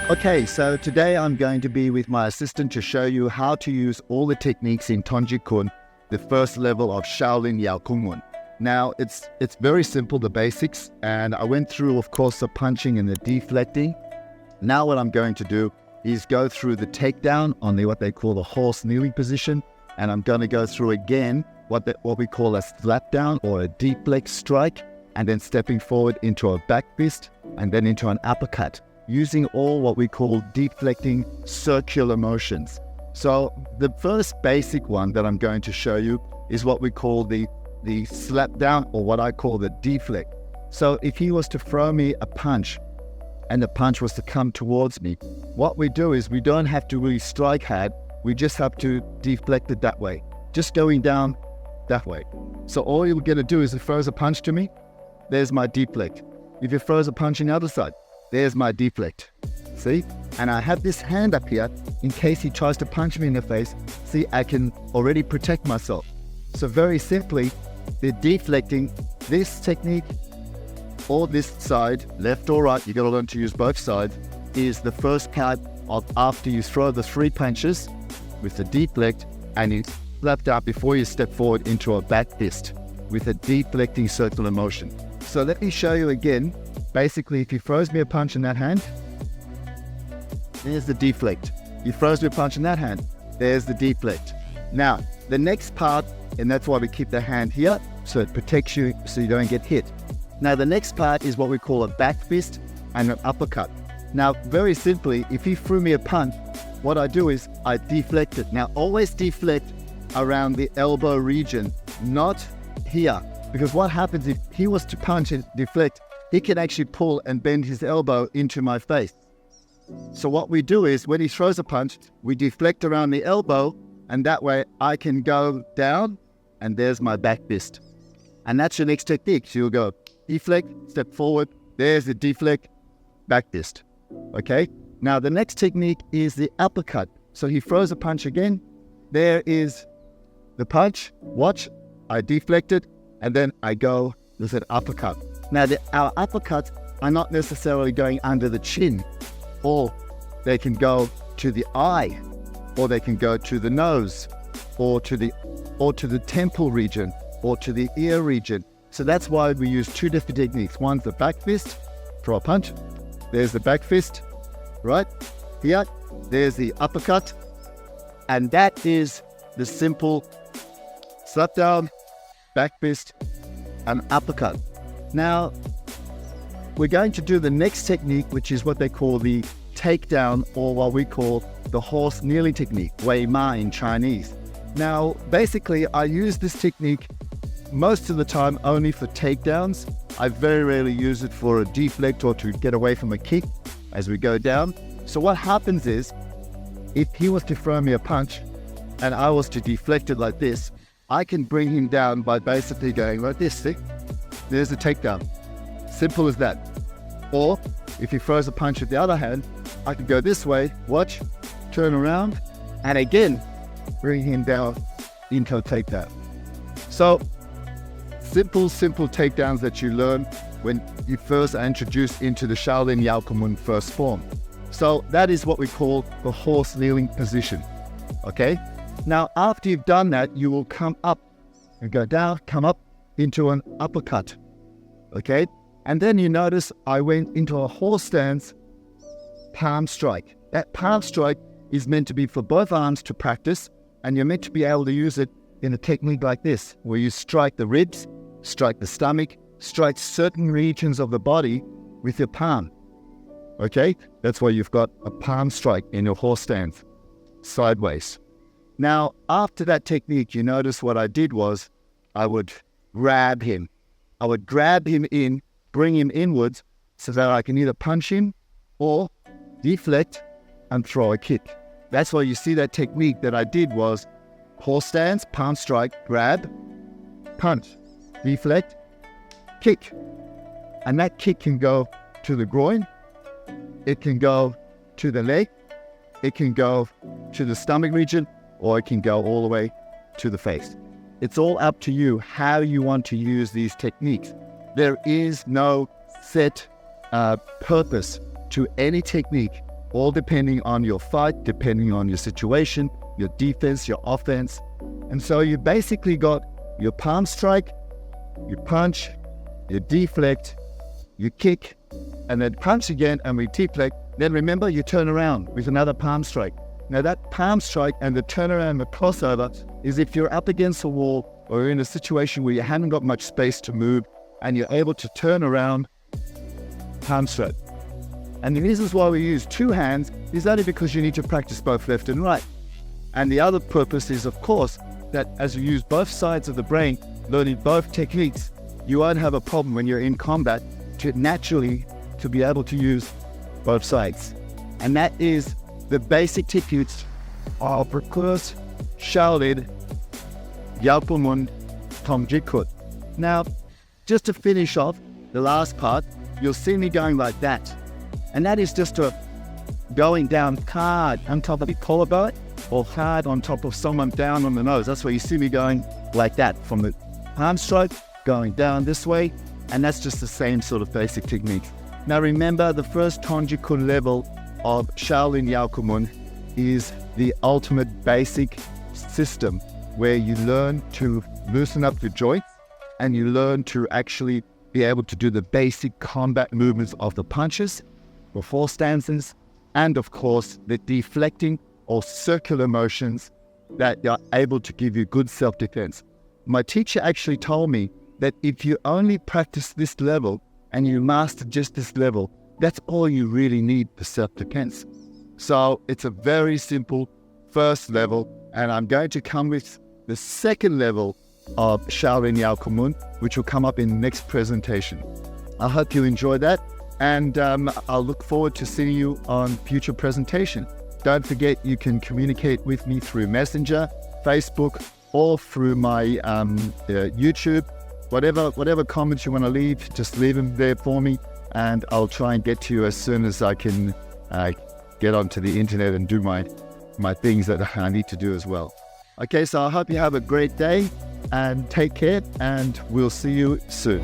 Okay, so today I'm going to be with my assistant to show you how to use all the techniques in Tong Chi Kuen, the first level of Shaolin Yau Kung Mun. Now, it's very simple, the basics, and I went through, of course, the punching and the deflecting. Now what I'm going to do is go through the takedown on what they call the horse kneeling position, and I'm going to go through again what we call a slap down or a deflect strike, and then stepping forward into a back fist, and then into an uppercut, using all what we call deflecting circular motions. So the first basic one that I'm going to show you is what we call the slap down, or what I call the deflect. So if he was to throw me a punch and the punch was to come towards me, what we do is we don't have to really strike hard, we just have to deflect it that way, just going down that way. So all you're going to do is, if he throws a punch to me, there's my deflect. If he throws a punch on the other side, there's my deflect. See? And I have this hand up here in case he tries to punch me in the face. See, I can already protect myself. So very simply, the deflecting, this technique, or this side, left or right, you got to learn to use both sides, is the first part of after you throw the 3 punches with the deflect, and you slap out before you step forward into a back fist with a deflecting circular motion. So let me show you again. Basically, if he throws me a punch in that hand, there's the deflect. He throws me a punch in that hand, there's the deflect. Now, the next part, and that's why we keep the hand here, so it protects you so you don't get hit. Now, the next part is what we call a back fist and an uppercut. Now, very simply, if he threw me a punch, what I do is I deflect it. Now, always deflect around the elbow region, not here. Because what happens if he was to punch and deflect, he can actually pull and bend his elbow into my face. So what we do is, when he throws a punch, we deflect around the elbow, and that way I can go down, and there's my back fist. And that's your next technique. So you'll go deflect, step forward, there's the deflect, back fist. Okay? Now the next technique is the uppercut. So he throws a punch again, there is the punch, watch, I deflect it, and then I go with an uppercut. Now, our uppercuts are not necessarily going under the chin, or they can go to the eye, or they can go to the nose, or to the temple region, or to the ear region. So that's why we use 2 different techniques. One's the back fist, throw a punch. There's the back fist, right? Here, there's the uppercut. And that is the simple slap down, back fist, and uppercut. Now, we're going to do the next technique, which is what they call the takedown, or what we call the horse kneeling technique, Wei Ma in Chinese. Now, basically, I use this technique most of the time only for takedowns. I very rarely use it for a deflect or to get away from a kick as we go down. So what happens is, if he was to throw me a punch and I was to deflect it like this, I can bring him down by basically going like this, see? There's the takedown. Simple as that. Or, if he throws a punch with the other hand, I can go this way, watch, turn around, and again, bring him down into a takedown. So, simple takedowns that you learn when you first are introduced into the Shaolin Yau Kung Mun first form. So, that is what we call the horse kneeling position. Okay? Now, after you've done that, you will come up and go down, come up into an uppercut. Okay? And then you notice I went into a horse stance palm strike. That palm strike is meant to be for both arms to practice, and you're meant to be able to use it in a technique like this, where you strike the ribs, strike the stomach, strike certain regions of the body with your palm. Okay? That's why you've got a palm strike in your horse stance, sideways. Now, after that technique, you notice what I did was I would grab him. I would grab him in, bring him inwards so that I can either punch him or deflect and throw a kick. That's why you see that technique that I did was horse stance, palm strike, grab, punch, deflect, kick. And that kick can go to the groin, it can go to the leg, it can go to the stomach region, or it can go all the way to the face. It's all up to you how you want to use these techniques. There is no set purpose to any technique. all depending on your fight, depending on your situation, your defense, your offense. And so you basically got your palm strike, you punch, you deflect, you kick, and then punch again and we deflect. Then remember, you turn around with another palm strike. Now that palm strike and the turnaround and the crossover is if you're up against a wall or in a situation where you haven't got much space to move and you're able to turn around, palm strike. And the reasons why we use two hands is only because you need to practice both left and right. And the other purpose is, of course, that as you use both sides of the brain, learning both techniques, you won't have a problem when you're in combat to be able to use both sides. And that is the basic techniques of recurse Shaolin Yau Kung Mun Tong Chi Kuen. Now, just to finish off the last part, you'll see me going like that. And that is just going down hard on top of the collarbone or hard on top of someone down on the nose. That's where you see me going like that, from the palm stroke going down this way. And that's just the same sort of basic technique. Now remember, the first Tong Chi Kuen level of Shaolin Yau Kung Mun is the ultimate basic system where you learn to loosen up your joints and you learn to actually be able to do the basic combat movements of the punches, the four stances, and of course the deflecting or circular motions that are able to give you good self-defense. My teacher actually told me that if you only practice this level and you master just this level, that's all you really need for self-defense. So it's a very simple first level, and I'm going to come with the second level of Shaolin Yau Kung Mun, which will come up in the next presentation. I hope you enjoy that, and I'll look forward to seeing you on future presentation. Don't forget, you can communicate with me through Messenger, Facebook, or through my YouTube. Whatever comments you want to leave, just leave them there for me, and I'll try and get to you as soon as I can get onto the internet and do my things that I need to do as well. Okay, so I hope you have a great day and take care, and we'll see you soon.